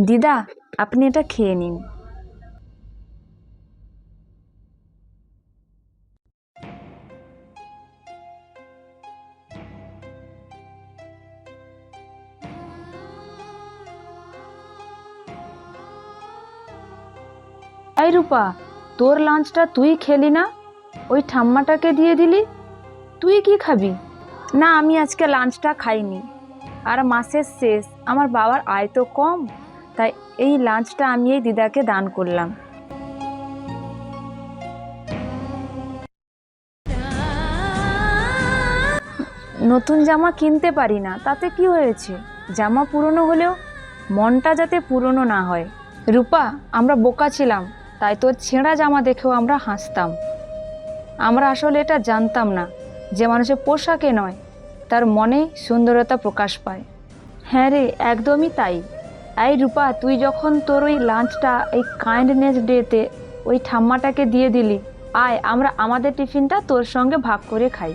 দিদা, আপনি এটা খেয়ে নিন। এই রূপা, তোর লাঞ্চটা তুই খেলি না, ওই ঠাম্মাটাকে দিয়ে দিলি। তুই কি খাবি? না, আমি আজকে লাঞ্চটা খাইনি। আর মাসের শেষ, আমার বাবার আয় তো কম, তাই এই লাঞ্চটা আমি এই দিদাকে দান করলাম। নতুন জামা কিনতে পারি না, তাতে কি হয়েছে? জামা পুরনো হলেও মনটা যাতে পুরনো না হয়। রূপা, আমরা বোকা ছিলাম, তাই তোর ছেঁড়া জামা দেখেও আমরা হাসতাম। আমরা আসলে এটা জানতাম না যে মানুষের পোশাকে নয়, তার মনে সুন্দরতা প্রকাশ পায়। হ্যাঁ রে, একদমই তাই। এই রূপা, তুই যখন তোর ওই লাঞ্চটা এই কাইন্ডনেস ডেতে ওই ঠাম্মাটাকে দিয়ে দিলি, আয় আমরা আমাদের টিফিনটা তোর সঙ্গে ভাগ করে খাই।